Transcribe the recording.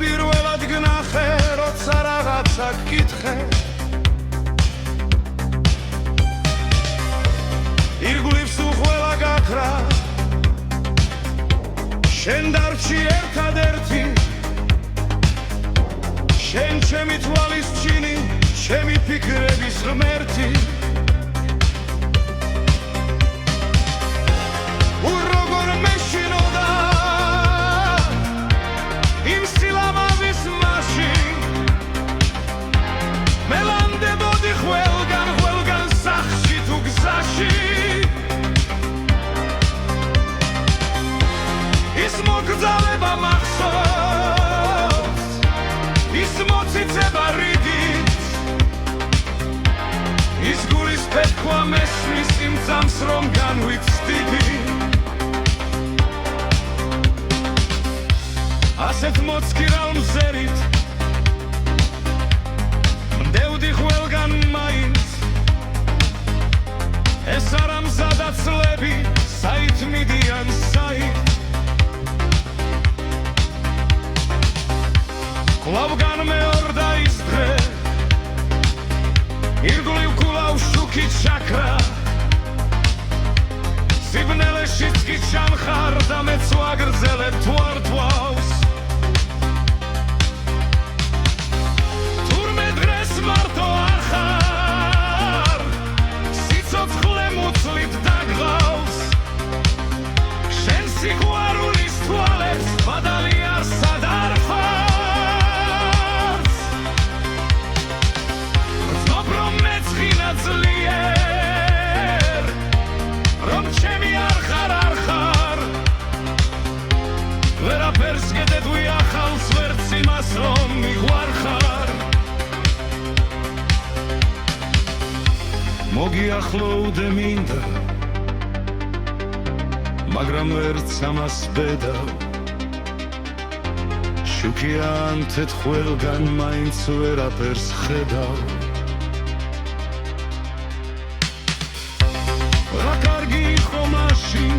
პირველად გნახე, როცა რაღაცა გკითხე. ირგვლივს უხველა გაქრა, შენ დარჩი ერთადერთი, შენ ჩემი თვალის ჩინი, ჩემი ფიქრების ღმერთი. როგორ მეშინოდა იმ სილამაზის მაშინ, მე ლამდებოდი ყველგან სახში თუ გზაში. ის მოგზაურობა მახსოვს, ის მოციცება რიგით, ის გულის პეთქვა მესმის იმ ძამს რომ განვიცდიდი. ასეთ მოცქირალ მზერით მდევდი ყველგან მაინც, ეს არა მზადაცლები, საით მიდიან საით. კვლავ განმეორდა ის დღე, ირგვლივ კულავ შუქი ჩაქრა, სიბნელეშიც კი ჩამხარ და მეც ვაგრძელებ თუ არ თვალს. თურმე დღეს მარტო არ ხარ, სიცოცხლე მუცლით დაგღავს, შენ სიყვარულის თვალებს ბადალია სად არ ხარ. ძლიერ რომ ჩემი არ ხარ, ვერაფერს გედედვი ახალს, ვერც იმას რომ მიყვარხარ. მოგიახლოვდე მინდა, მაგრამ ვერც ამას ბედავ, შუქია ანთეთ ყველგან, მაინც ვერაფერს ხედავ. რა კარგი იყო მაშინ